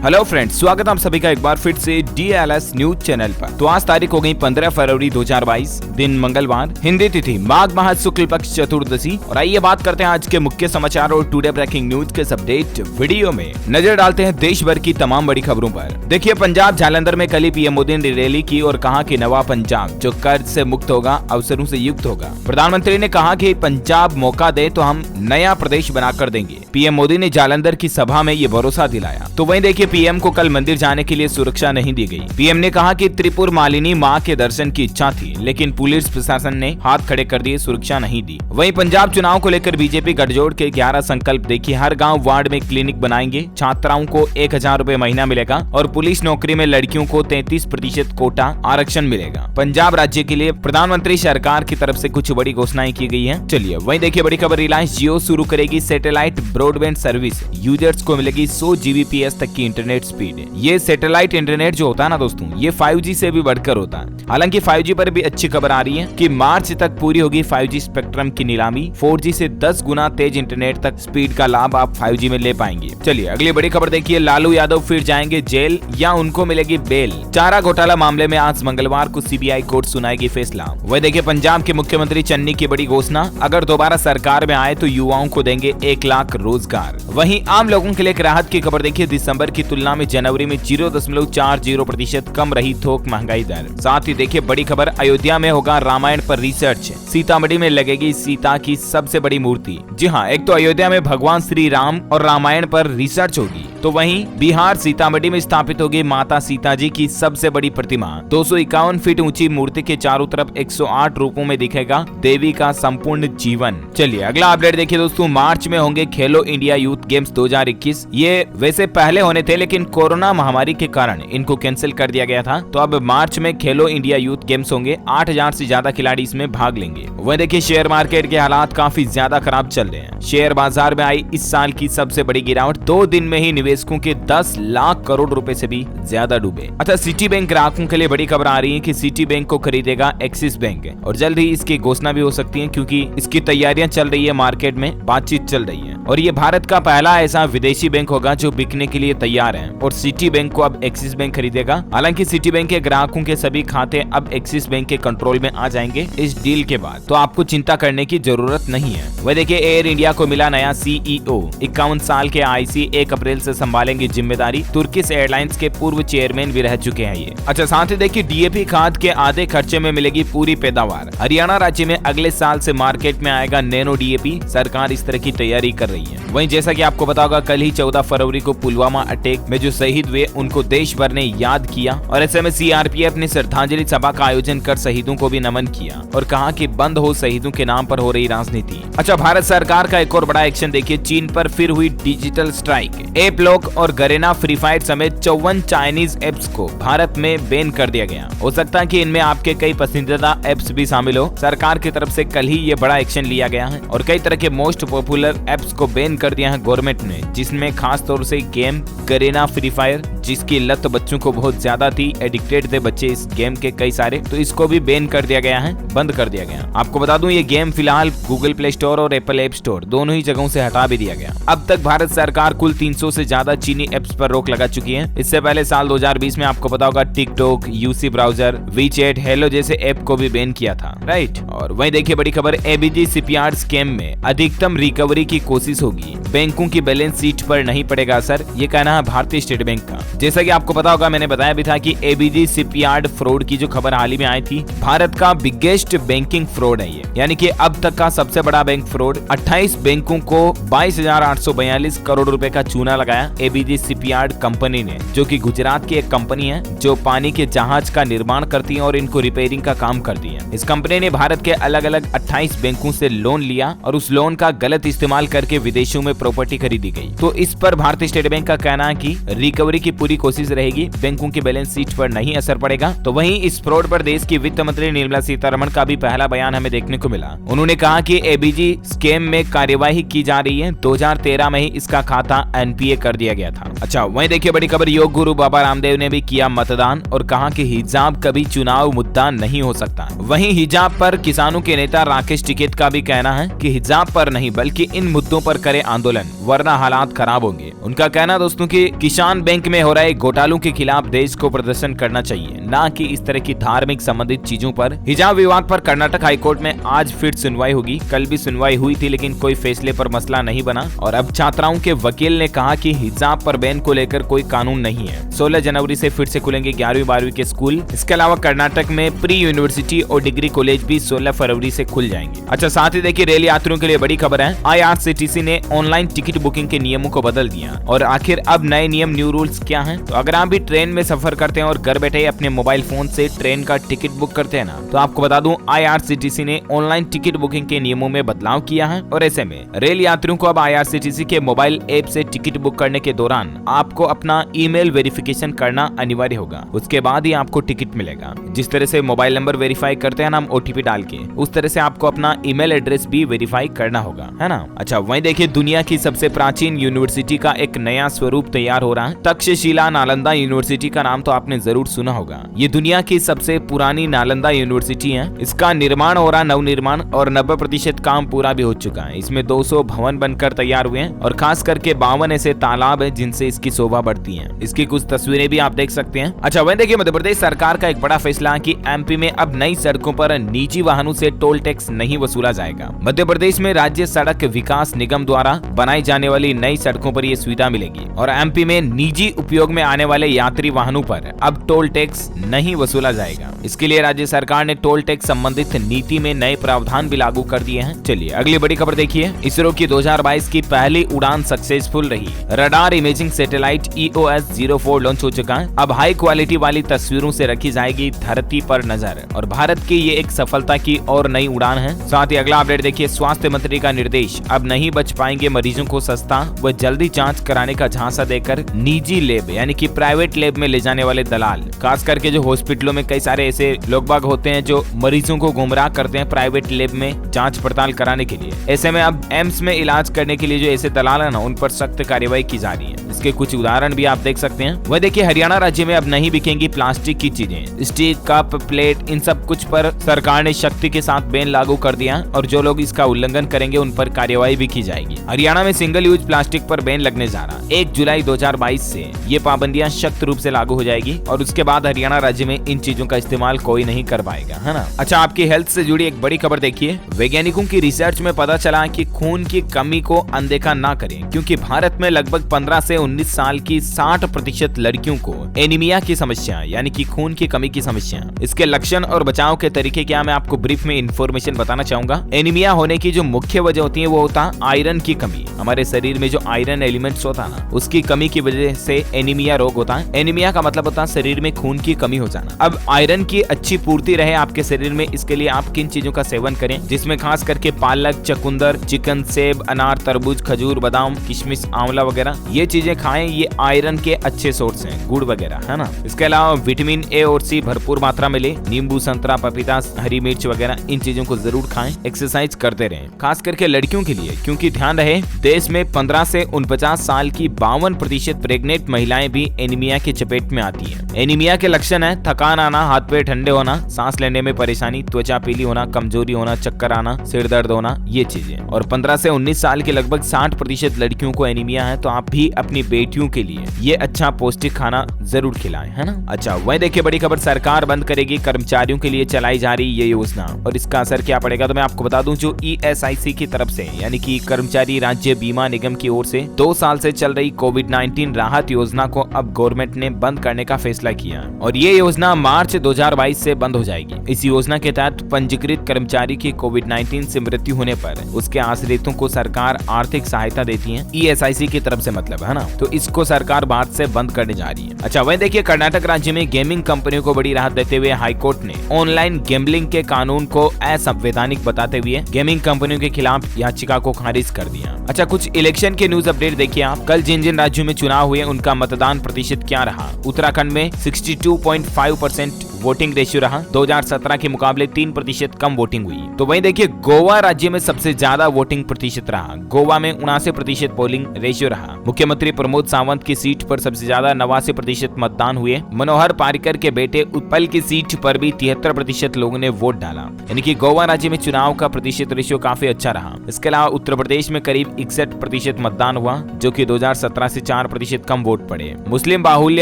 Hello friends, स्वागत है आप सभी का एक बार फिर से DLS न्यूज चैनल पर। तो आज तारीख हो गई 15 फरवरी 2022, दिन मंगलवार, हिंदी तिथि माघ माह शुक्ल पक्ष चतुर्दशी। और आइए बात करते हैं आज के मुख्य समाचार और टुडे ब्रेकिंग न्यूज के अपडेट वीडियो में नजर डालते हैं देश भर की तमाम बड़ी खबरों पर। देखिए, पंजाब जालंधर में कल ही पीएम मोदी ने रैली की और कहा कि नवा पंजाब जो कर्ज से मुक्त होगा, अवसरों से युक्त होगा। प्रधानमंत्री ने कहा कि पंजाब मौका दे तो हम नया प्रदेश बनाकर देंगे। पीएम मोदी ने जालंधर की सभा में ये भरोसा दिलाया। तो वहीं देखिए, पीएम को कल मंदिर जाने के लिए सुरक्षा नहीं दी गई। पीएम ने कहा कि त्रिपुर मालिनी मां के दर्शन की इच्छा थी, लेकिन पुलिस प्रशासन ने हाथ खड़े कर दिए, सुरक्षा नहीं दी। वहीं पंजाब चुनाव को लेकर बीजेपी गठजोड़ के 11 संकल्प। देखिए, हर गांव वार्ड में क्लिनिक बनाएंगे, छात्राओं को 1000 रुपए महीना मिलेगा और पुलिस नौकरी में लड़कियों को 33% कोटा आरक्षण मिलेगा। पंजाब राज्य के लिए प्रधानमंत्री सरकार की तरफ से कुछ बड़ी घोषणाएं की गई है। चलिए वहीं देखिए बड़ी खबर, रिलायंस जियो शुरू करेगी सैटेलाइट ब्रॉडबैंड सर्विस। यूजर्स को मिलेगी 100 Gbps तक की इंटरनेट स्पीड। ये सैटेलाइट इंटरनेट जो होता है ना दोस्तों, ये 5G से भी बढ़कर होता है। हालांकि 5G पर भी अच्छी खबर आ रही है कि मार्च तक पूरी होगी 5G स्पेक्ट्रम की नीलामी। 4G से 10 गुना तेज इंटरनेट तक स्पीड का लाभ आप 5G में ले पाएंगे। चलिए अगली बड़ी खबर देखिए, लालू यादव फिर जाएंगे जेल या उनको मिलेगी बेल। चारा घोटाला मामले में आज मंगलवार को CBI कोर्ट सुनाएगी फैसला। वह देखिए, पंजाब के मुख्यमंत्री चन्नी की बड़ी घोषणा, अगर दोबारा सरकार में आए तो युवाओं को देंगे 1 लाख रोजगार। वहीं आम लोगों के लिए एक राहत की खबर देखिए, दिसंबर की तुलना में जनवरी में 0.40% कम रही थोक महंगाई दर। साथ ही देखिए बड़ी खबर, अयोध्या में होगा रामायण पर रिसर्च। सीतामढ़ी में लगेगी सीता की सबसे बड़ी मूर्ति। जी हाँ, एक तो अयोध्या में भगवान श्री राम और रामायण पर रिसर्च होगी, तो वहीं बिहार सीतामढ़ी में स्थापित होगी माता सीता जी की सबसे बड़ी प्रतिमा। 251 फीट ऊंची मूर्ति के चारों तरफ 108 रूपों में दिखेगा देवी का संपूर्ण जीवन। चलिए अगला अपडेट देखिए दोस्तों, मार्च में होंगे खेलो इंडिया यूथ गेम्स 2021। ये वैसे पहले होने थे, लेकिन कोरोना महामारी के कारण इनको कैंसिल कर दिया गया था। तो अब मार्च में खेलो इंडिया यूथ गेम्स होंगे। 8000 से ज्यादा खिलाड़ी इसमें भाग लेंगे। वह देखिए, शेयर मार्केट के हालात काफी ज्यादा खराब चल रहे हैं। शेयर बाजार में आई इस साल की सबसे बड़ी गिरावट। 2 दिन में ही निवेशकों के 10 लाख करोड़ रुपए से भी ज्यादा डूबे। अच्छा, सिटी बैंक ग्राहकों के लिए बड़ी खबर आ रही है कि सिटी बैंक को खरीदेगा एक्सिस बैंक और जल्द ही इसकी घोषणा भी हो सकती है, क्योंकि इसकी तैयारियां चल रही है, मार्केट में बातचीत चल रही है। और ये भारत का पहला ऐसा विदेशी बैंक होगा जो बिकने के लिए तैयार है। और सिटी बैंक को अब एक्सिस बैंक खरीदेगा। हालांकि सिटी बैंक के ग्राहकों के सभी खाते अब एक्सिस बैंक के कंट्रोल में आ जाएंगे इस डील के बाद, तो आपको चिंता करने की जरूरत नहीं है। वह देखिए, एयर इंडिया को मिला नया CEO। 51 साल के IC 1 अप्रैल से संभालेंगे जिम्मेदारी। तुर्किश एयरलाइंस के पूर्व चेयरमैन भी रह चुके हैं ये। अच्छा, साथ ही देखिए, DAP खाद के आधे खर्चे में मिलेगी पूरी पैदावार। हरियाणा राज्य में अगले साल से मार्केट में आएगा नैनो DAP। सरकार इस तरह की तैयारी कर रही है। वहीं जैसा कि आपको पता होगा, कल ही 14 फरवरी को पुलवामा अटैक में जो शहीद हुए उनको देश भर ने याद किया और ऐसे में CRPF ने श्रद्धांजलि सभा का आयोजन कर शहीदों को भी नमन किया और कहा कि बंद हो शहीदों के नाम पर हो रही राजनीति। अच्छा, भारत सरकार का एक और बड़ा एक्शन देखिए, चीन पर फिर हुई डिजिटल स्ट्राइक। एप लॉक और गरेना, फ्री फायर समेत 54 चाइनीज एप्स को भारत में बैन कर दिया गया। हो सकता है कि इनमें आपके कई पसंदीदा एप्स भी शामिल हो। सरकार की तरफ से कल ही ये बड़ा एक्शन लिया गया है और कई तरह के मोस्ट पॉपुलर एप्स को बैन कर दिया है गवर्नमेंट ने, जिसमें खास तौर से गेम गरेना, फ्री फायर, जिसकी लत बच्चों को बहुत ज्यादा थी, एडिक्टेड थे बच्चे इस गेम के कई सारे, तो इसको भी बैन कर दिया गया है, बंद कर दिया गया। आपको बता दूं, ये गेम फिलहाल गूगल प्ले स्टोर और एप्पल ऐप स्टोर दोनों ही जगहों से हटा भी दिया गया। अब तक भारत सरकार कुल 300 से ज्यादा चीनी एप्स पर रोक लगा चुकी है। इससे पहले साल 2020 में आपको पता होगा TikTok, UC browser, WeChat, hello जैसे ऐप को भी बैन किया था, राइट। और वहीं देखिए बड़ी खबर, ABG शिपयार्ड स्कैम में अधिकतम रिकवरी की कोशिश होगी, बैंकों की बैलेंस शीट पर नहीं पड़ेगा असर, ये कहना है भारतीय स्टेट बैंक का। जैसा कि आपको पता होगा, मैंने बताया भी था कि ABG शिपयार्ड फ्रॉड की जो खबर हाल ही में आई थी, भारत का बिगेस्ट बैंकिंग फ्रॉड है ये, यानी कि अब तक का सबसे बड़ा बैंक फ्रॉड। 28 बैंकों को 22,842 करोड़ रुपए का चूना लगाया ABG शिपयार्ड कंपनी ने, जो कि गुजरात की एक कंपनी है जो पानी के जहाज का निर्माण करती है और इनको रिपेयरिंग का काम करती है। इस कंपनी ने भारत के अलग अलग 28 बैंकों से लोन लिया और उस लोन का गलत इस्तेमाल करके विदेशों में प्रॉपर्टी खरीदी गई। तो इस पर भारतीय स्टेट बैंक का कहना है कि रिकवरी की पूरी कोशिश रहेगी, बैंकों की बैलेंस शीट पर नहीं असर पड़ेगा। तो वहीं इस फ्रॉड पर देश की वित्त मंत्री निर्मला सीतारमण का भी पहला बयान हमें देखने को मिला। उन्होंने कहा कि ABG स्कैम में कार्यवाही की जा रही है। 2013 में ही इसका खाता NPA कर दिया गया था। अच्छा, वहीं देखिए बड़ी खबर, योग गुरु बाबा रामदेव ने भी किया मतदान और कहा कि हिजाब कभी चुनाव मुद्दा नहीं हो सकता। वहीं हिजाब पर किसानों के नेता राकेश टिकैत का भी कहना है कि हिजाब पर नहीं बल्कि इन मुद्दों पर करे आंदोलन, वरना हालात खराब होंगे। उनका कहना दोस्तों क्योंकि किसान बैंक में हो रहे घोटालों के खिलाफ देश को प्रदर्शन करना चाहिए, ना कि इस तरह की धार्मिक संबंधित चीजों पर। हिजाब विवाद पर कर्नाटक हाईकोर्ट में आज फिर सुनवाई होगी। कल भी सुनवाई हुई थी लेकिन कोई फैसले पर मसला नहीं बना और अब छात्राओं के वकील ने कहा कि हिजाब पर बैन को लेकर कोई कानून नहीं है। 16 जनवरी से फिर से खुलेंगे 11वीं 12वीं के स्कूल। इसके अलावा कर्नाटक में प्री यूनिवर्सिटी और डिग्री कॉलेज भी 16 फरवरी से खुल जाएंगे। अच्छा, साथ ही देखिए रेल यात्रियों के लिए बड़ी खबर है। IRCTC ने ऑनलाइन टिकट बुकिंग के नियमों को बदल दिया और आखिर अब नए नियम न्यू रूल्स क्या हैं? तो अगर आप भी ट्रेन में सफर करते हैं और घर बैठे अपने मोबाइल फोन से ट्रेन का टिकट बुक करते हैं ना, तो आपको बता दूं IRCTC ने ऑनलाइन टिकट बुकिंग के नियमों में बदलाव किया है और ऐसे में रेल यात्रियों को अब IRCTC के मोबाइल ऐप से टिकट बुक करने के दौरान आपको अपना ईमेल वेरिफिकेशन करना अनिवार्य होगा। उसके बाद ही आपको टिकट मिलेगा। जिस तरह से मोबाइल नंबर वेरीफाई करते हैं ना हम OTP डाल के, उस तरह से आपको अपना ईमेल एड्रेस भी वेरीफाई करना होगा, है ना। अच्छा, वहीं देखिए दुनिया की सबसे प्राचीन यूनिवर्सिटी का एक नया स्वरूप तैयार हो रहा है। तक्षशिला नालंदा यूनिवर्सिटी का नाम तो आपने जरूर सुना होगा। ये दुनिया की सबसे पुरानी नालंदा यूनिवर्सिटी है। इसका निर्माण हो रहा, नवनिर्माण, और 90% काम पूरा भी हो चुका है। इसमें 200 भवन बनकर तैयार हुए हैं और खास करके 52 ऐसे तालाब है जिनसे इसकी शोभा बढ़ती है। इसकी कुछ तस्वीरें भी आप देख सकते हैं। अच्छा, वहीं देखिए मध्य प्रदेश सरकार का एक बड़ा फैसला है कि MP में अब नई सड़कों पर निजी वाहनों से टोल टैक्स नहीं वसूला जाएगा। मध्य प्रदेश में राज्य सड़क विकास निगम द्वारा बनाई जाने वाली नई सड़कों पर यह सुविधा मिलेगी और MP में निजी उपयोग में आने वाले यात्री वाहनों पर अब टोल टैक्स नहीं वसूला जाएगा। इसके लिए राज्य सरकार ने टोल टैक्स संबंधित नीति में नए प्रावधान भी लागू कर दिए हैं। चलिए अगली बड़ी खबर देखिए। इसरो की 2022 की पहली उड़ान सक्सेसफुल रही। Radar imaging satellite EOS-04 launch हो चुका है। अब हाई क्वालिटी वाली तस्वीरों से रखी जाएगी धरती पर नजर और भारत की ये एक सफलता की और नई उड़ान है। साथ ही अगला अपडेट देखिए। स्वास्थ्य मंत्री का निर्देश, अब नहीं बच पाएंगे मरीजों को सस्ता व जल्दी जांच कराने का झांसा देकर निजी लैब यानी कि प्राइवेट लैब में ले जाने वाले दलाल, खास करके जो हॉस्पिटलों में कई सारे ऐसे लोग बाग होते हैं जो मरीजों को गुमराह करते हैं प्राइवेट लैब में जांच पड़ताल कराने के लिए। ऐसे में अब एम्स में इलाज करने के लिए जो ऐसे दलाल है ना, उन पर सख्त कार्रवाई की जा रही है। इसके कुछ उदाहरण भी आप देख सकते हैं। वह देखिए हरियाणा राज्य में अब नहीं बिकेंगी प्लास्टिक की चीजें। स्टील, कप, प्लेट, इन सब कुछ पर सरकार ने सख्ती के साथ बैन लागू कर दिया और जो लोग इसका उल्लंघन करेंगे उन पर कार्रवाई भी की जाएगी। हरियाणा में सिंगल यूज प्लास्टिक पर बैन लगने जा रहा है। 1 जुलाई 2022 से ये पाबंदियां सख्त रूप से लागू हो जाएगी और उसके बाद हरियाणा राज्य में इन चीजों का इस्तेमाल कोई नहीं कर पाएगा, है ना। अच्छा, आपकी हेल्थ से जुड़ी एक बड़ी खबर देखिए। वैज्ञानिकों की रिसर्च में पता चला कि खून की कमी को अनदेखा ना करें, क्योंकि भारत में लगभग 15 से 19 साल की 60% लड़कियों को एनीमिया की समस्या यानी कि खून की कमी की समस्या। इसके लक्षण और बचाव के तरीके क्या, मैं आपको ब्रीफ में इंफॉर्मेशन बताना चाहूंगा। एनीमिया होने की जो मुख्य वजह होती है वो होता आयरन की कमी। हमारे शरीर में जो आयरन एलिमेंट्स होता है ना, उसकी कमी की वजह से एनीमिया रोग होता है। एनीमिया का मतलब होता है शरीर में खून की कमी हो जाना। अब आयरन की अच्छी पूर्ति रहे आपके शरीर में, इसके लिए आप किन चीजों का सेवन करें, जिसमें खास करके पालक, चकुंदर, चिकन, सेब, अनार, तरबूज, खजूर, बादाम, किशमिश, आंवला वगैरह ये चीजें खाएं। ये आयरन के अच्छे सोर्स हैं, गुड़ वगैरह, है ना। इसके अलावा विटामिन A और C भरपूर मात्रा में ले। नींबू, संतरा, पपीता, हरी मिर्च वगैरह इन चीजों को जरूर खाएं। एक्सरसाइज करते रहें, खास करके लड़कियों के लिए, क्योंकि ध्यान रहे देश में 15 से 49 साल की 52% प्रेग्नेंट महिलाएं भी एनीमिया की चपेट में आती हैं। एनीमिया के लक्षण है थकान आना, हाथ पैर ठंडे होना, सांस लेने में परेशानी, त्वचा पीली होना, कमजोरी होना, चक्कर आना, सिर दर्द होना, ये चीजें। और 15 से 19 साल की लगभग 60% लड़कियों को एनीमिया है, तो आप भी अपनी बेटियों के लिए ये अच्छा पौष्टिक खाना जरूर खिलाएं, है ना। अच्छा, वहीं देखिए बड़ी खबर, सरकार बंद करेगी कर्मचारियों के लिए चलाई जा रही ये योजना और इसका असर क्या पड़ेगा, तो मैं आपको बता दूं जो ESIC की तरफ से यानी कि कर्मचारी राज्य बीमा निगम की ओर से 2 साल से चल रही कोविड-19 राहत योजना को अब गवर्नमेंट ने बंद करने का फैसला किया और ये योजना मार्च 2022 से बंद हो जाएगी। इस योजना के तहत पंजीकृत कर्मचारी की कोविड-19 से मृत्यु होने पर उसके आश्रितों को सरकार आर्थिक सहायता देती है, ESIC की तरफ से मतलब, है ना। तो इसको सरकार मार्च से बंद करने जा रही है। अच्छा, वहीं देखिए कर्नाटक राज्य में गेमिंग कंपनियों को बड़ी राहत देते हुए हाईकोर्ट ने ऑनलाइन गैम्बलिंग के कानून को असंवैधानिक बताते हुए गेमिंग कंपनियों के खिलाफ याचिका को खारिज कर दिया। अच्छा, कुछ इलेक्शन के न्यूज अपडेट देखिए आप। कल जिन जिन राज्यों में चुनाव हुए उनका मतदान प्रतिशत क्या रहा। उत्तराखंड में 62.5% वोटिंग रेशियो रहा। 2017 के मुकाबले 3% कम वोटिंग हुई। तो वहीं देखिए गोवा राज्य में सबसे ज्यादा वोटिंग प्रतिशत रहा। गोवा में 79% पोलिंग रेशियो रहा। मुख्यमंत्री प्रमोद सावंत की सीट पर सबसे ज्यादा 89% मतदान हुए। मनोहर पारिकर के बेटे उत्पल की सीट पर भी 73% लोगों ने वोट डाला। यानी कि गोवा राज्य में चुनाव का प्रतिशत रेशियो काफी अच्छा रहा। इसके अलावा उत्तर प्रदेश में करीब 61% मतदान हुआ, जो कि 2017 से 4% कम वोट पड़े। मुस्लिम बाहुल्य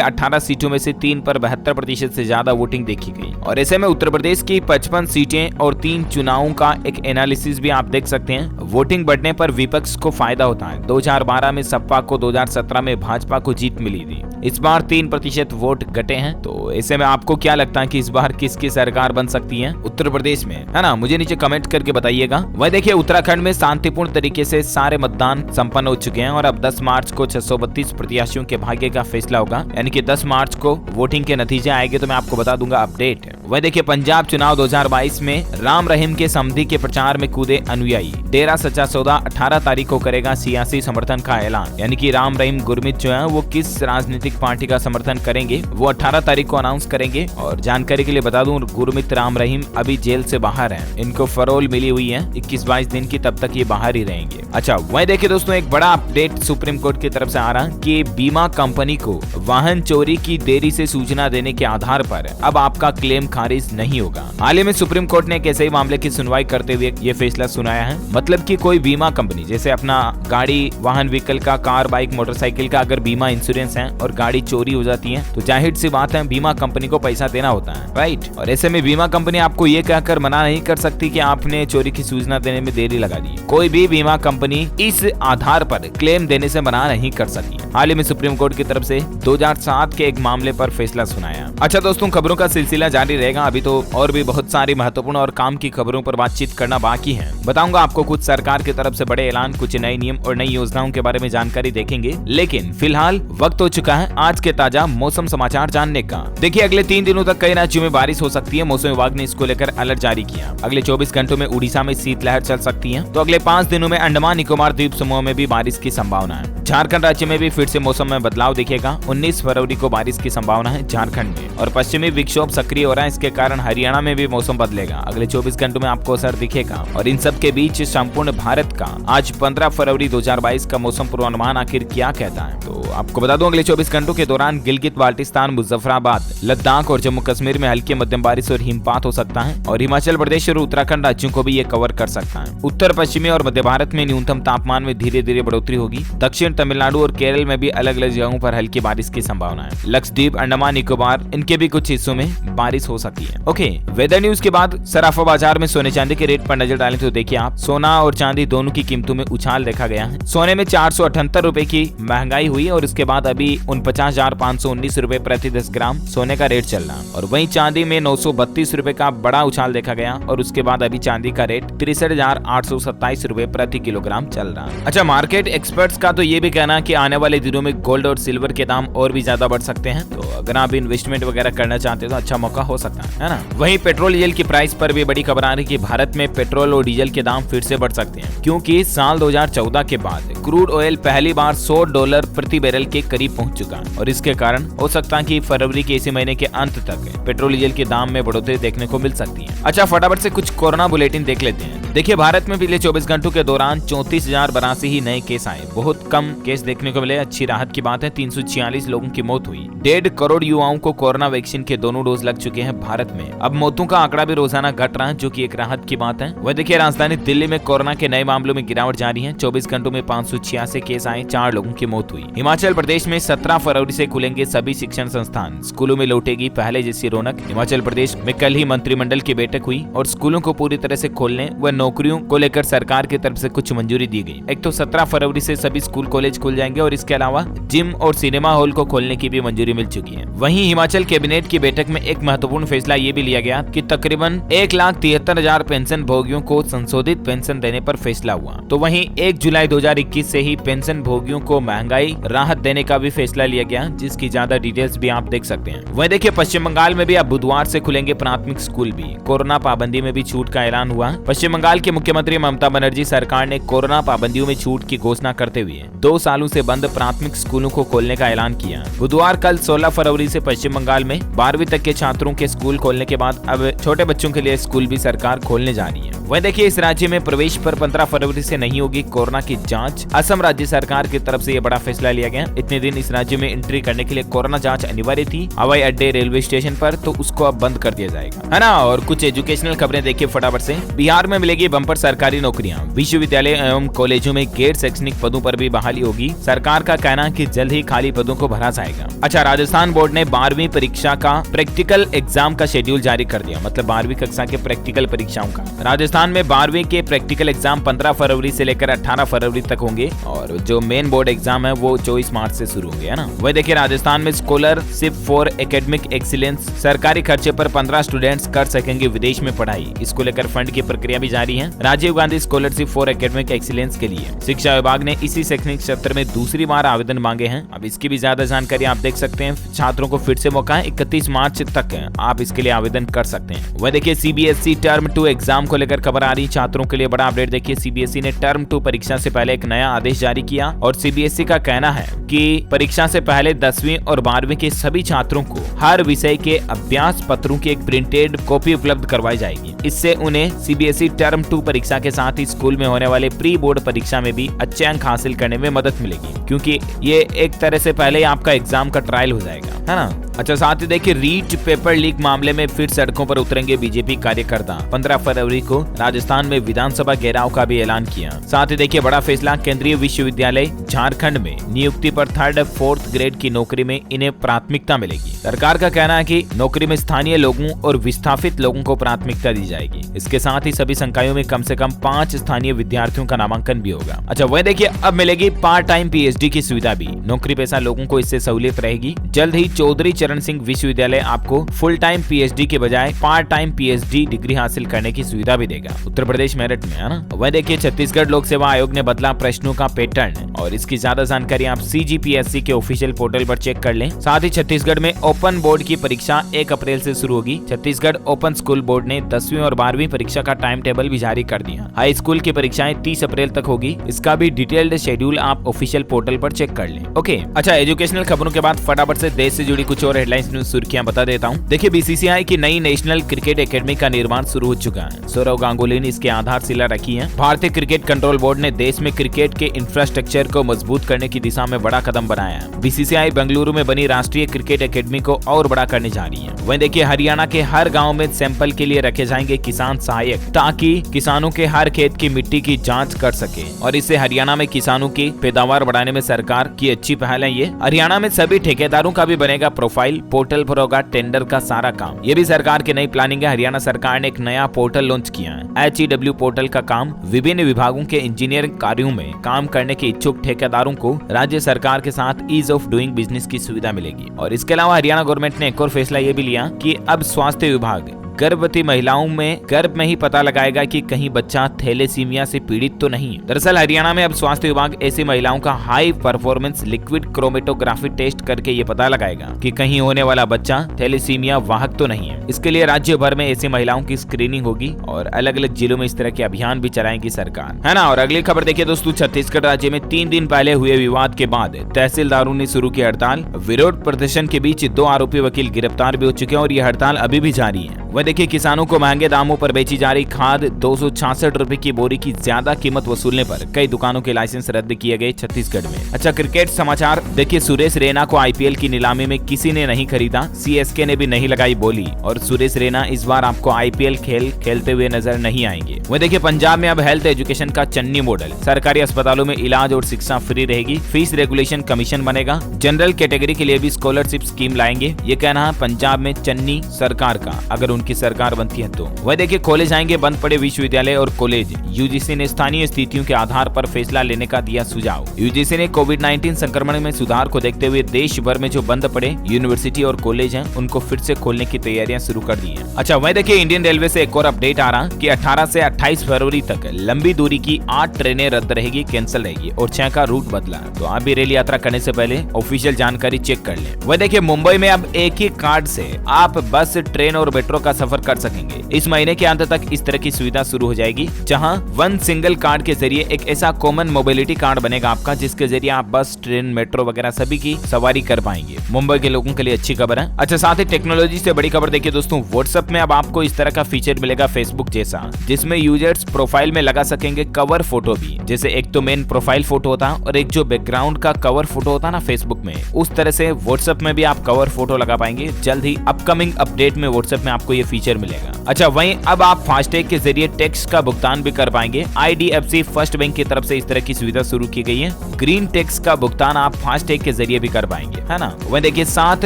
18 सीटों में से 3 पर 72% से ज्यादा वोटिंग देखी गई। और ऐसे में उत्तर प्रदेश की 55 सीटें और 3 चुनावों का एक एनालिसिस भी आप देख सकते हैं। वोटिंग बढ़ने पर विपक्ष को फायदा होता है। 2012 में सपा को, 2017 में भाजपा को जीत मिली थी। इस बार 3% वोट घटे हैं। तो ऐसे में आपको क्या लगता है कि इस बार किसकी सरकार बन सकती है उत्तर प्रदेश में, है ना? मुझे नीचे कमेंट करके बताइएगा। वह देखिए उत्तराखंड में शांतिपूर्ण तरीके से सारे मतदान संपन्न हो चुके हैं और अब 10 मार्च को 632 प्रत्याशियों के भाग्य का फैसला होगा। यानी कि 10 मार्च को वोटिंग के नतीजे आएंगे तो मैं आपको बता दूंगा अपडेट। वह देखिए पंजाब चुनाव 2022 में राम रहीम के समधि के प्रचार में कूदे अनुयायी। डेरा सच्चा सौदा 18 तारीख को करेगा सियासी समर्थन का ऐलान। यानी कि राम रहीम गुरमीत जो है वो किस राजनीतिक पार्टी का समर्थन करेंगे वो 18 तारीख को अनाउंस करेंगे। और जानकारी के लिए बता दूं गुरमीत राम रहीम अभी जेल से बाहर हैं। इनको फरोल मिली हुई है 21-22 दिन की, तब तक ये बाहर ही रहेंगे। अच्छा वही देखिए दोस्तों एक बड़ा अपडेट सुप्रीम कोर्ट की तरफ से आ रहा कि बीमा कंपनी को वाहन चोरी की देरी से सूचना देने के आधार पर अब आपका क्लेम खारिज नहीं होगा। हाल ही में सुप्रीम कोर्ट ने एक ऐसे ही मामले की सुनवाई करते हुए ये फैसला सुनाया है। मतलब कि कोई बीमा कंपनी जैसे अपना गाड़ी, वाहन, व्हीकल का, कार, बाइक, मोटरसाइकिल का अगर बीमा इंश्योरेंस है और गाड़ी चोरी हो जाती है तो जाहिर सी बात है बीमा कंपनी को पैसा देना होता है, राइट? और ऐसे में बीमा कंपनी आपको ये कहकर मना नहीं कर सकती कि आपने चोरी की सूचना देने में देरी लगा दी। कोई भी बीमा कंपनी इस आधार पर क्लेम देने से मना नहीं कर सकती। हाल ही में सुप्रीम कोर्ट की तरफ से 2007 के एक मामले पर फैसला सुनाया। अच्छा दोस्तों खबरों का सिलसिला जारी रहेगा। अभी तो और भी बहुत सारी महत्वपूर्ण और काम की खबरों पर बातचीत करना बाकी है। बताऊंगा आपको कुछ सरकार की तरफ से बड़े ऐलान, कुछ नए नियम और नई योजनाओं के बारे में जानकारी देखेंगे। लेकिन फिलहाल वक्त हो चुका है आज के ताजा मौसम समाचार जानने का। देखिए अगले 3 दिनों तक कई राज्यों में बारिश हो सकती है। मौसम विभाग ने इसको लेकर अलर्ट जारी किया। अगले 24 घंटों में उड़ीसा में शीतलहर चल सकती है। तो अगले 5 दिनों में अंडमान निकोबार द्वीप समूह में भी बारिश की संभावना है। झारखंड राज्य में भी फिर से मौसम में बदलाव दिखेगा। 19 फरवरी को बारिश की संभावना है झारखंड में। और पश्चिमी विक्षोभ सक्रिय हो रहा है, इसके कारण हरियाणा में भी मौसम बदलेगा। अगले 24 घंटों में आपको असर दिखेगा। और इन सब के बीच संपूर्ण भारत का आज 15 फरवरी 2022 का मौसम पूर्वानुमान आखिर क्या कहता है? तो आपको बता दूं अगले 24 घंटों के दौरान गिलगित बाल्टिस्तान, मुजफ्फराबाद, लद्दाख और जम्मू कश्मीर में हल्की मध्यम बारिश और हिमपात हो सकता है। और हिमाचल प्रदेश और उत्तराखंड राज्यों को भी ये कवर कर सकता है। उत्तर पश्चिमी और मध्य भारत में न्यूनतम तापमान में धीरे धीरे बढ़ोतरी होगी। दक्षिण तमिलनाडु और केरल में भी अलग अलग जगहों पर हल्की बारिश की संभावना है। लक्षद्वीप, अंडमान निकोबार, इनके भी कुछ हिस्सों में बारिश हो सकती है। ओके, वेदर न्यूज के बाद सराफा बाजार में सोने चांदी के रेट पर नजर डालें तो देखिए आप सोना और चांदी दोनों की कीमतों में उछाल देखा गया है। सोने में 478 रुपए की महंगाई हुई और इसके बाद अभी 49,519 रुपए प्रति 10 ग्राम सोने का रेट चल रहा है। और वहीं चांदी में 932 रुपए का बड़ा उछाल देखा गया और उसके बाद अभी चांदी का रेट 63,827 रुपए प्रति किलोग्राम चल रहा है। अच्छा, मार्केट एक्सपर्ट्स का तो ये भी कहना है कि आने वाले दिनों में गोल्ड और सिल्वर के दाम और भी ज्यादा बढ़ सकते हैं। तो अगर आप इन्वेस्टमेंट वगैरह करना चाहते हैं तो अच्छा मौका हो सकता है ना? वहीं पेट्रोल डीजल की प्राइस पर भी बड़ी खबर आ रही है कि भारत में पेट्रोल और डीजल के दाम फिर से बढ़ सकते हैं, क्योंकि साल 2014 के बाद क्रूड ऑयल पहली बार $100 प्रति बैरल के करीब पहुंच चुका है। और इसके कारण हो सकता है कि फरवरी के इसी महीने के अंत तक पेट्रोल डीजल के दाम में बढ़ोतरी देखने को मिल सकती है। अच्छा, फटाफट से कुछ कोरोना बुलेटिन देख लेते हैं। देखिए भारत में पिछले 24 घंटों के दौरान 34,082 ही नए केस आए। बहुत कम केस देखने को मिले, अच्छी राहत की बात है। 346 लोगों की मौत हुई। 1.5 करोड़ युवाओं को कोरोना वैक्सीन के दोनों डोज लग चुके हैं भारत में। अब मौतों का आंकड़ा भी रोजाना घट रहा है, जो कि एक राहत की बात है। वह देखिए राजधानी दिल्ली में कोरोना के नए मामलों में गिरावट जारी है। 24 घंटों में 586 केस आए, 4 लोगों की मौत हुई। हिमाचल प्रदेश में 17 फरवरी से खुलेंगे सभी शिक्षण संस्थान। स्कूलों में लौटेगी पहले जैसी रौनक। हिमाचल प्रदेश में कल ही मंत्रिमंडल की बैठक हुई और स्कूलों को पूरी तरह से खोलने व नौकरियों को लेकर सरकार की तरफ से कुछ मंजूरी दी गई। एक तो 17 फरवरी से सभी स्कूल कॉलेज खुल जाएंगे और इसके अलावा जिम और सिनेमा हॉल को खोलने की भी मंजूरी मिल चुकी है। वहीं हिमाचल कैबिनेट की बैठक में एक महत्वपूर्ण फैसला ये भी लिया गया कि तकरीबन 1,73,000 पेंशन भोगियों को संशोधित पेंशन देने पर फैसला हुआ। तो वहीं 1 जुलाई 2021 से ही पेंशन भोगियों को महंगाई राहत देने का भी फैसला लिया गया, जिसकी ज्यादा डिटेल्स भी आप देख सकते हैं। वहीं देखिए पश्चिम बंगाल में भी अब बुधवार से खुलेंगे प्राथमिक स्कूल भी। कोरोना पाबंदी में भी छूट का ऐलान हुआ। पश्चिम बंगाल बंगाल के मुख्यमंत्री ममता बनर्जी सरकार ने कोरोना पाबंदियों में छूट की घोषणा करते हुए 2 सालों से बंद प्राथमिक स्कूलों को खोलने का ऐलान किया। बुधवार कल 16 फरवरी से पश्चिम बंगाल में 12वीं तक के छात्रों के स्कूल खोलने के बाद अब छोटे बच्चों के लिए स्कूल भी सरकार खोलने जा रही है। वहीं देखिए इस राज्य में प्रवेश पर 15 फरवरी से नहीं होगी कोरोना की जांच। असम राज्य सरकार की तरफ से यह बड़ा फैसला लिया गया। इतने दिन इस राज्य में एंट्री करने के लिए कोरोना जांच अनिवार्य थी हवाई अड्डे, रेलवे स्टेशन पर, तो उसको अब बंद कर दिया जाएगा, है ना। और कुछ एजुकेशनल खबरें देखिए फटाफट से। बिहार में मिलेगी बम्पर सरकारी नौकरियां। विश्वविद्यालय एवं कॉलेजों में गैर शैक्षणिक पदों पर भी बहाली होगी। सरकार का कहना है कि जल्द ही खाली पदों को भरा जाएगा। अच्छा, राजस्थान बोर्ड ने 12वीं परीक्षा का प्रैक्टिकल एग्जाम का शेड्यूल जारी कर दिया, मतलब 12वीं कक्षा के प्रैक्टिकल परीक्षाओं का। राजस्थान में 12वीं के प्रैक्टिकल एग्जाम 15 फरवरी से लेकर 18 फरवरी तक होंगे और जो मेन बोर्ड एग्जाम है वो 24 मार्च से शुरू होंगे, है ना। वही देखिए राजस्थान में स्कॉलरशिप फॉर एकेडमिक एक्सीलेंस, सरकारी खर्चे पर 15 स्टूडेंट्स कर सकेंगे विदेश में पढ़ाई। इसको लेकर फंड की प्रक्रिया भी जारी है। Rajiv Gandhi scholarship for academic excellence के लिए शिक्षा विभाग ने इसी शैक्षणिक सत्र में दूसरी बार आवेदन मांगे हैं। अब इसकी भी ज्यादा जानकारी आप देख सकते हैं। छात्रों को फिर से मौका है, 31 मार्च तक आप इसके लिए आवेदन कर सकते हैं। वह देखिए सीबीएसई टर्म 2 एग्जाम को लेकर खबर आ रही। छात्रों के लिए बड़ा अपडेट देखिए, सीबीएसई ने टर्म 2 परीक्षा से पहले एक नया आदेश जारी किया और सीबीएसई का कहना है कि परीक्षा से पहले 10वीं और 12वीं के सभी छात्रों को हर विषय के अभ्यास पत्रों की एक प्रिंटेड कॉपी उपलब्ध करवाई जाएगी। इससे उन्हें सीबीएसई टर्म 2 परीक्षा के साथ ही स्कूल में होने वाले प्री बोर्ड परीक्षा में भी अच्छे अंक हासिल करने में मदद मिलेगी, क्योंकि ये एक तरह से पहले आपका एग्जाम का ट्रायल हो जाएगा, है ना। अच्छा, साथ ही देखिए रीट पेपर लीक मामले में फिर सड़कों पर उतरेंगे बीजेपी कार्यकर्ता। 15 फरवरी को राजस्थान में विधानसभा घेराव का भी ऐलान किया। साथ ही देखिए बड़ा फैसला, केंद्रीय विश्वविद्यालय झारखंड में नियुक्ति पर 3rd और 4th ग्रेड की नौकरी में इन्हें प्राथमिकता मिलेगी। सरकार का कहना है कि नौकरी में स्थानीय लोगों और विस्थापित लोगों को प्राथमिकता दी जाएगी। इसके साथ ही सभी संकायों में कम से कम 5 स्थानीय विद्यार्थियों का नामांकन भी होगा। अच्छा, वही देखिए अब मिलेगी पार्ट टाइम पीएचडी की सुविधा भी। नौकरी पेशा लोगों को इससे सहूलियत रहेगी। जल्द ही चौधरी चरण सिंह विश्वविद्यालय आपको फुल टाइम पीएचडी के बजाय पार्ट टाइम पीएचडी डिग्री हासिल करने की सुविधा भी देगा। उत्तर प्रदेश मेरठ में, है ना। वह देखिए छत्तीसगढ़ लोक सेवा आयोग ने बदला प्रश्नों का पैटर्न और इसकी ज्यादा जानकारी आप सीजीपीएससी के ऑफिशियल पोर्टल पर चेक कर लें। साथ ही छत्तीसगढ़ में ओपन बोर्ड की परीक्षा 1 अप्रैल से शुरू होगी। छत्तीसगढ़ ओपन स्कूल बोर्ड ने 10वीं और 12वीं परीक्षा का टाइम टेबल भी जारी कर दिया। हाई स्कूल की परीक्षाएं 30 अप्रैल तक होगी। इसका भी डिटेल्ड शेड्यूल आप ऑफिशियल पोर्टल पर चेक कर लें। ओके, अच्छा, एजुकेशनल खबरों के बाद फटाफट से देश से जुड़ी कुछ और हेडलाइंस न्यूज सुर्खियां बता देता हूं। देखिए बीसीसीआई की नई नेशनल क्रिकेट एकेडमी का निर्माण शुरू हो चुका है। सौरव गांगुली ने इसकी आधारशिला रखी है। भारतीय क्रिकेट कंट्रोल बोर्ड ने देश में क्रिकेट के इंफ्रास्ट्रक्चर को मजबूत करने की दिशा में बड़ा कदम बनाया है। बीसीसीआई बेंगलुरु में बनी राष्ट्रीय क्रिकेट एकेडमी को और बड़ा करने जा रही है। वहीं देखिए हरियाणा के हर गाँव में सैंपल के लिए रखे जाएंगे किसान सहायक, ताकि किसानों के हर खेत की मिट्टी की जाँच कर सके और इससे हरियाणा में किसानों की पैदावार बढ़ाने में सरकार की अच्छी पहल है। ये हरियाणा में सभी ठेकेदारों का भी बनेगा प्रोफाइल, पोर्टल पर होगा टेंडर का सारा काम। ये भी सरकार की नई प्लानिंग है। हरियाणा सरकार ने एक नया पोर्टल लॉन्च किया है। HEW पोर्टल का काम विभिन्न विभागों के इंजीनियरिंग कार्यों में काम करने के इच्छुक ठेकेदारों को राज्य सरकार के साथ ईज ऑफ डूइंग बिजनेस की सुविधा मिलेगी। और इसके अलावा हरियाणा गवर्नमेंट ने एक और फैसला ये भी लिया कि अब स्वास्थ्य विभाग गर्भवती महिलाओं में गर्भ में ही पता लगाएगा कि कहीं बच्चा थैलेसीमिया से पीड़ित तो नहीं है। दरअसल हरियाणा में अब स्वास्थ्य विभाग ऐसी महिलाओं का high performance liquid chromatography test करके ये पता लगाएगा कि कहीं होने वाला बच्चा थैलेसीमिया वाहक तो नहीं है। इसके लिए राज्य भर में ऐसी महिलाओं की स्क्रीनिंग होगी और अलग अलग जिलों में इस तरह के अभियान भी चलाएगी सरकार, है ना। और अगली खबर देखिए दोस्तों, छत्तीसगढ़ राज्य में 3 दिन पहले हुए विवाद के बाद तहसीलदारों ने शुरू की हड़ताल। विरोध प्रदर्शन के बीच 2 आरोपी वकील गिरफ्तार भी हो चुके हैं और ये हड़ताल अभी भी जारी है। वह देखिए किसानों को महंगे दामों पर बेची जा रही खाद 266 रुपए की बोरी की ज्यादा कीमत वसूलने पर कई दुकानों के लाइसेंस रद्द किए गए छत्तीसगढ़ में। अच्छा, क्रिकेट समाचार देखिए, सुरेश रैना को आईपीएल की नीलामी में किसी ने नहीं खरीदा। सीएसके ने भी नहीं लगाई बोली और सुरेश रैना इस बार आपको आईपीएल खेलते हुए नजर नहीं आएंगे। वह देखिए पंजाब में अब हेल्थ एजुकेशन का चन्नी मॉडल, सरकारी अस्पतालों में इलाज और शिक्षा फ्री रहेगी। फीस रेगुलेशन कमीशन बनेगा। जनरल कैटेगरी के लिए भी स्कॉलरशिप स्कीम लाएंगे। ये कहना है पंजाब में चन्नी सरकार का, अगर उनकी सरकार बनती है तो। वह देखिए खोले जाएंगे बंद पड़े विश्वविद्यालय और कॉलेज। यूजीसी ने स्थानीय स्थितियों के आधार पर फैसला लेने का दिया सुझाव। यूजीसी ने कोविड-19 संक्रमण में सुधार को देखते हुए देश भर में जो बंद पड़े यूनिवर्सिटी और कॉलेज हैं उनको फिर से खोलने की तैयारियां शुरू कर दी हैं। अच्छा, वह देखिए इंडियन रेलवे से एक और अपडेट आ रहा कि 18 से 28 फरवरी तक लंबी दूरी की 8 ट्रेनें रद्द रहेगी, कैंसिल रहेगी और 6 का रूट बदला। तो आप भी रेल यात्रा करने से पहले ऑफिशियल जानकारी चेक कर लें। वह देखिए मुंबई में अब एक ही कार्ड से आप बस, ट्रेन और मेट्रो का सफर कर सकेंगे। इस महीने के अंत तक इस तरह की सुविधा शुरू हो जाएगी, जहां वन सिंगल कार्ड के जरिए एक ऐसा कॉमन मोबिलिटी कार्ड बनेगा आपका, जिसके जरिए आप बस, ट्रेन, मेट्रो वगैरह सभी की सवारी कर पाएंगे। मुंबई के लोगों के लिए अच्छी खबर है। अच्छा, साथ ही टेक्नोलॉजी से बड़ी खबर देखिए दोस्तों, व्हाट्सएप में अब आपको इस तरह का फीचर मिलेगा फेसबुक जैसा, जिसमें यूजर्स प्रोफाइल में लगा सकेंगे कवर फोटो भी। जैसे एक तो मेन प्रोफाइल फोटो होता है और एक जो बैकग्राउंड का कवर फोटो होता है ना फेसबुक में, उस तरह से व्हाट्सएप में भी आप कवर फोटो लगा पाएंगे। जल्द ही अपकमिंग अपडेट में व्हाट्सएप में आपको ये फीचर मिलेगा। अच्छा, वहीं अब आप फास्टैग के जरिए टैक्स का भुगतान भी कर पाएंगे। IDFC फर्स्ट बैंक की तरफ से इस तरह की सुविधा शुरू की गई है। ग्रीन टैक्स का भुगतान आप फास्टैग के जरिए भी कर पाएंगे, है ना। वहीं देखिए 7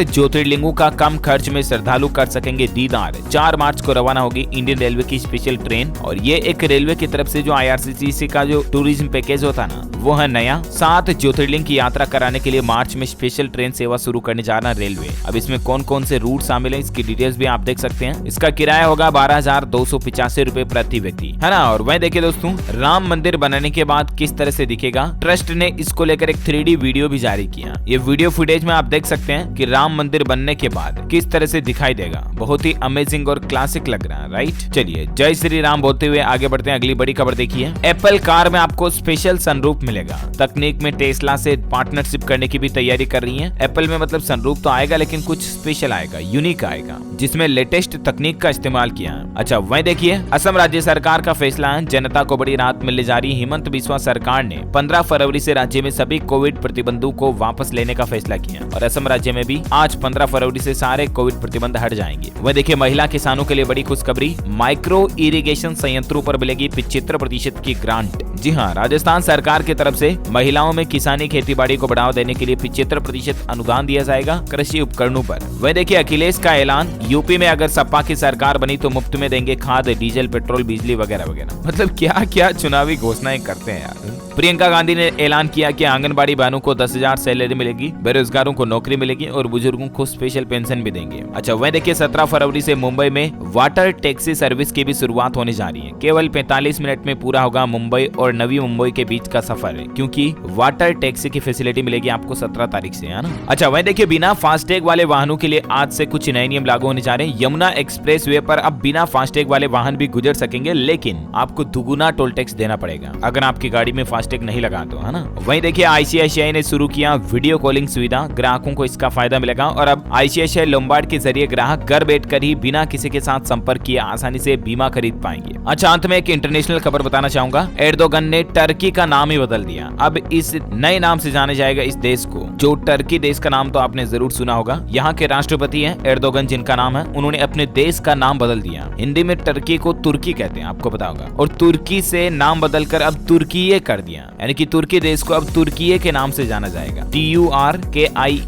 ज्योतिर्लिंगों का कम खर्च में श्रद्धालु कर सकेंगे दीदार। 4 मार्च को रवाना होगी इंडियन रेलवे की स्पेशल ट्रेन, और ये एक रेलवे की तरफ से जो IRCTC का जो टूरिज्म पैकेज होता है ना, वो है नया। 7 ज्योतिर्लिंग की यात्रा कराने के लिए मार्च में स्पेशल ट्रेन सेवा शुरू करने जा रहा है रेलवे। अब इसमें कौन कौन से रूट शामिल है, इसकी डिटेल्स भी आप देख सकते हैं। इसका किराया होगा 12,285 रुपए प्रति व्यक्ति, है ना। और वहीं देखिए दोस्तों, राम मंदिर बनाने के बाद किस तरह से दिखेगा, ट्रस्ट ने इसको लेकर एक 3D वीडियो भी जारी किया। ये वीडियो फुटेज में आप देख सकते हैं कि राम मंदिर बनने के बाद किस तरह से दिखाई देगा। बहुत ही अमेजिंग और क्लासिक लग रहा है, राइट। चलिए जय श्री राम बोलते हुए आगे बढ़ते हैं। अगली बड़ी खबर देखिए, एप्पल कार में आपको स्पेशल सनरूफ मिलेगा। तकनीक में टेस्ला से पार्टनरशिप करने की भी तैयारी कर रही है एप्पल में। मतलब सनरूफ तो आएगा, लेकिन कुछ स्पेशल आएगा, यूनिक आएगा, जिसमें लेटेस्ट तकनीक का इस्तेमाल किया है। अच्छा, वहीं देखिए असम राज्य सरकार का फैसला है, जनता को बड़ी राहत मिलने जा रही। हिमंत बिस्वा सरकार ने 15 फरवरी से राज्य में सभी कोविड प्रतिबंधों को वापस लेने का फैसला किया, और असम राज्य में भी आज 15 फरवरी से सारे कोविड प्रतिबंध हट जाएंगे। वहीं देखिए महिला किसानों के लिए बड़ी खुशखबरी, माइक्रो इरिगेशन संयंत्रों पर मिलेगी 75% की ग्रांट। जी हाँ, राजस्थान सरकार की तरफ से महिलाओं में किसानी खेती बाड़ी को बढ़ावा देने के लिए 75% अनुदान दिया जाएगा कृषि उपकरणों पर। वहीं देखिए अखिलेश का ऐलान, यूपी में अगर सपा की सरकार बनी तो मुफ्त में देंगे खाद, डीजल, पेट्रोल, बिजली वगैरह वगैरह। मतलब क्या क्या चुनावी घोषणाएं करते हैं यार। प्रियंका गांधी ने ऐलान किया कि आंगनबाड़ी बहनों को 10,000 सैलरी मिलेगी, बेरोजगारों को नौकरी मिलेगी और बुजुर्गों को स्पेशल पेंशन भी देंगे। अच्छा, वहीं देखिए 17 फरवरी से मुंबई में वाटर टैक्सी सर्विस की भी शुरुआत होने जा रही है। केवल 45 मिनट में पूरा होगा मुंबई और नवी मुंबई के बीच का सफर, क्योंकि वाटर टैक्सी की फैसिलिटी मिलेगी आपको 17 तारीख से, है ना। अच्छा, वहीं देखिए बिना फास्टैग वाले वाहनों के लिए आज से कुछ नए नियम लागू होने जा रहे हैं। यमुना एक्सप्रेस वे पर अब बिना फास्टैग वाले वाहन भी गुजर सकेंगे, लेकिन आपको दुगुना टोल टैक्स देना पड़ेगा अगर आपकी गाड़ी में फास्टैग नहीं लगा तो, है ना। वहीं देखिए ICICI ने शुरू किया वीडियो कॉलिंग सुविधा, ग्राहकों को इसका फायदा मिलेगा। और अब ICICI लोम्बार्ड के जरिए ग्राहक घर बैठकर ही बिना किसी के साथ संपर्क किए आसानी से बीमा खरीद पाएंगे। अच्छा, अंत में एक इंटरनेशनल खबर बताना चाहूंगा, एर्दोगन ने टर्की का नाम ही बदल दिया। अब इस नए नाम से जाना जाएगा इस देश को, जो टर्की देश का नाम तो आपने जरूर सुना होगा। यहाँ के राष्ट्रपति हैं एर्दोगन, जिनका नाम है, उन्होंने अपने देश का नाम बदल दिया। हिंदी में टर्की को तुर्की कहते हैं, आपको पता होगा, और तुर्की से नाम बदलकर अब तुर्कीये कर दिया, यानी कि तुर्की देश को अब तुर्कीये के नाम से जाना जाएगा, TURKIYE,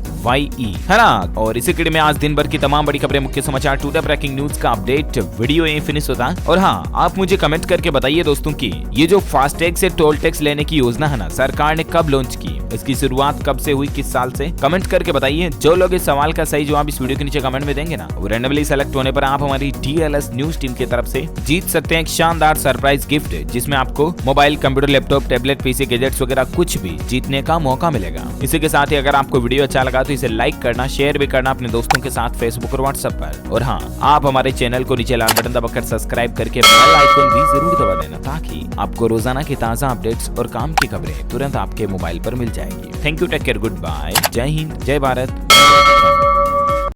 है ना। और इसी कड़ी में आज दिन भर की तमाम बड़ी खबरें, मुख्य समाचार, टुडे ब्रेकिंग न्यूज का अपडेट वीडियो यहीं फिनिश होता है। और हाँ, आप मुझे कमेंट करके बताइए दोस्तों कि ये जो फास्टैग से टोल टैक्स लेने की योजना है ना, सरकार ने कब लॉन्च की, इसकी शुरुआत कब से हुई, किस साल से, कमेंट करके बताइए। जो लोग इस सवाल का सही जवाब इस वीडियो के नीचे कमेंट में देंगे ना, वो रैंडमली सेलेक्ट होने पर आप हमारी DLS न्यूज टीम की तरफ से जीत सकते हैं एक शानदार सरप्राइज गिफ्ट, जिसमें आपको mobile, computer, laptop, tablet, PC, gadgets वगैरह कुछ भी जीतने का मौका मिलेगा। इसी के साथ ही अगर आपको वीडियो अच्छा लगा तो इसे लाइक करना, शेयर भी करना अपने दोस्तों के साथ फेसबुक और व्हाट्सएप पर। और हाँ, आप हमारे चैनल को नीचे लाल बटन दबाकर सब्सक्राइब करके बेल आइकन भी जरूर दबा देना, ताकि आपको रोजाना की ताजा अपडेट्स और काम की खबरें तुरंत आपके मोबाइल पर मिल जाएगी। Thank you, take care, goodbye, जय हिंद, जय भारत।